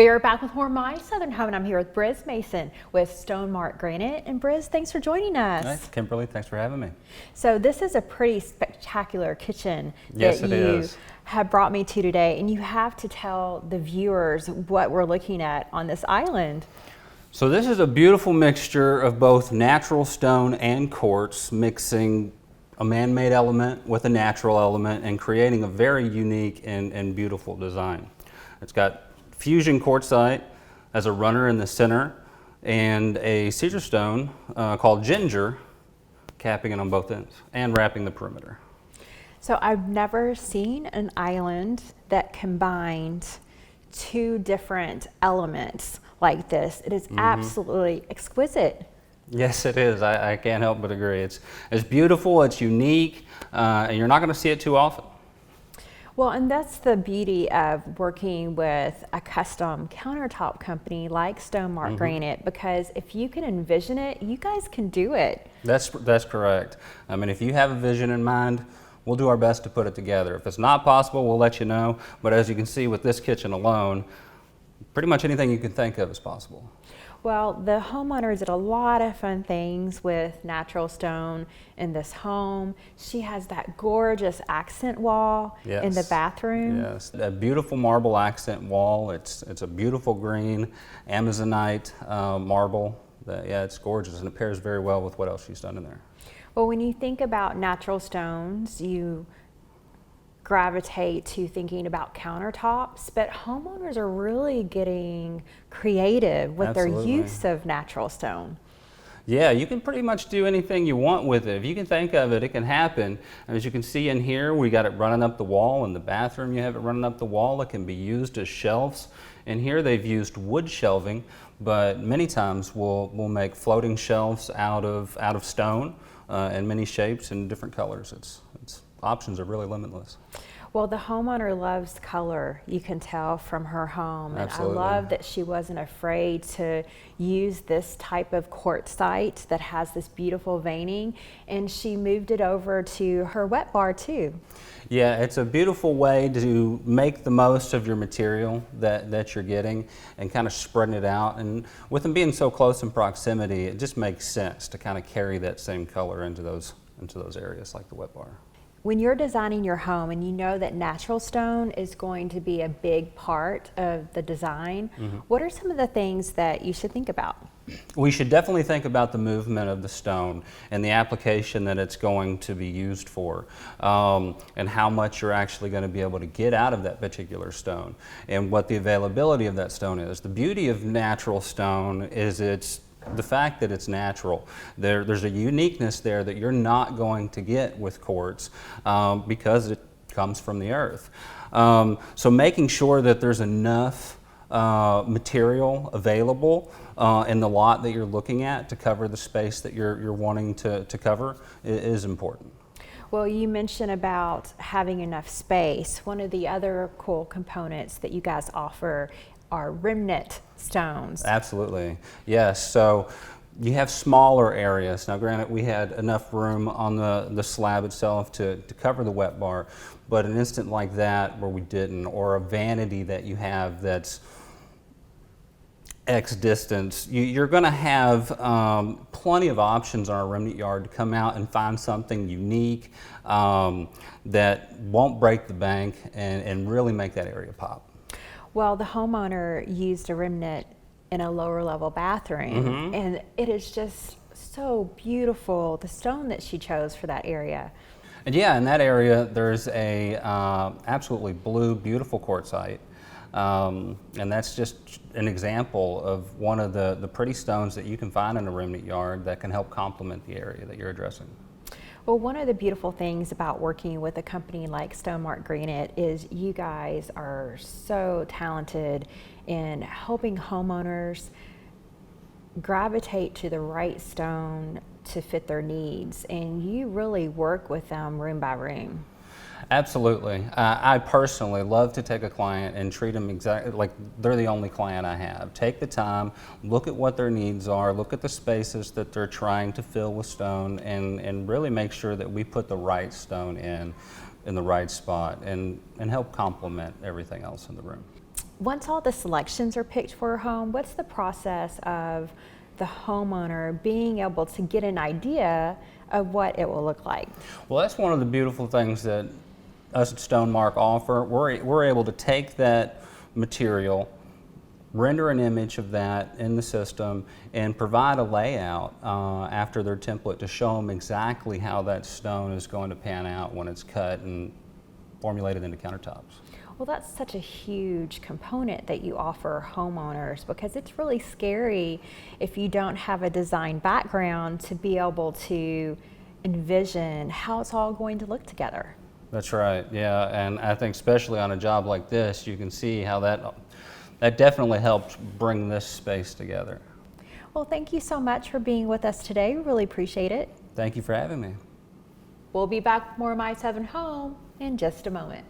We are back with more My Southern Home, and I'm here with Briz Mason with StoneMark Granite. And Briz, thanks for joining us. Hi, Kimberly, thanks for having me. So this is a pretty spectacular kitchen Yes, that it you is. have brought me to today, and you have to tell the viewers what we're looking at on this island. So this is a beautiful mixture of both natural stone and quartz, mixing a man-made element with a natural element and creating a very unique and beautiful design. It's got fusion quartzite as a runner in the center and a cedar stone called ginger capping it on both ends and wrapping the perimeter. So I've never seen an island that combined two different elements like this. It is absolutely exquisite. Yes, it is. I can't help but agree. It's beautiful, it's unique, and you're not going to see it too often. Well, and that's the beauty of working with a custom countertop company like StoneMark Granite, because if you can envision it, you guys can do it. That's correct. I mean, if you have a vision in mind, we'll do our best to put it together. If it's not possible, we'll let you know. But as you can see with this kitchen alone, pretty much anything you can think of is possible. Well, the homeowner did a lot of fun things with natural stone in this home. She has that gorgeous accent wall in the bathroom. Yes, a beautiful marble accent wall. It's a beautiful green Amazonite marble. Yeah, it's gorgeous, and it pairs very well with what else she's done in there. Well, when you think about natural stones, you gravitate to thinking about countertops, but homeowners are really getting creative with their use of natural stone. Yeah, you can pretty much do anything you want with it. If you can think of it, it can happen. And as you can see in here, we got it running up the wall. In the bathroom, you have it running up the wall. It can be used as shelves. And here they've used wood shelving, but many times we'll make floating shelves out of stone in many shapes and different colors. Options are really limitless. Well, the homeowner loves color. You can tell from her home. Absolutely. And I love that she wasn't afraid to use this type of quartzite that has this beautiful veining, and she moved it over to her wet bar too. Yeah, it's a beautiful way to make the most of your material that you're getting and kind of spreading it out. And with them being so close in proximity, it just makes sense to kind of carry that same color into those areas like the wet bar. When you're designing your home and you know that natural stone is going to be a big part of the design, what are some of the things that you should think about? We should definitely think about the movement of the stone and the application that it's going to be used for, and how much you're actually going to be able to get out of that particular stone and what the availability of that stone is. The beauty of natural stone is the fact that it's natural. There's a uniqueness there that you're not going to get with quartz because it comes from the earth. So making sure that there's enough material available in the lot that you're looking at to cover the space that you're wanting to cover is important. Well, you mentioned about having enough space. One of the other cool components that you guys offer are remnant stones. Absolutely, yes. So you have smaller areas. Now granted, we had enough room on the slab itself to cover the wet bar, but an instant like that where we didn't, or a vanity that you have that's X distance, you're going to have plenty of options on our remnant yard to come out and find something unique that won't break the bank and really make that area pop. Well, the homeowner used a remnant in a lower level bathroom, and it is just so beautiful, the stone that she chose for that area. And yeah, in that area there's a absolutely blue, beautiful quartzite, and that's just an example of one of the pretty stones that you can find in a remnant yard that can help complement the area that you're addressing. Well, one of the beautiful things about working with a company like StoneMark Granite is you guys are so talented in helping homeowners gravitate to the right stone to fit their needs, and you really work with them room by room. Absolutely. I personally love to take a client and treat them exactly like they're the only client I have. Take the time, look at what their needs are, look at the spaces that they're trying to fill with stone, and really make sure that we put the right stone in the right spot and help complement everything else in the room. Once all the selections are picked for a home, what's the process of the homeowner being able to get an idea of what it will look like? Well, that's one of the beautiful things that us at StoneMark offer. We're able to take that material, render an image of that in the system, and provide a layout after their template to show them exactly how that stone is going to pan out when it's cut and formulated into countertops. Well, that's such a huge component that you offer homeowners, because it's really scary if you don't have a design background to be able to envision how it's all going to look together. That's right, yeah, and I think especially on a job like this, you can see how that definitely helped bring this space together. Well, thank you so much for being with us today. Really appreciate it. Thank you for having me. We'll be back with more of My Southern Home in just a moment.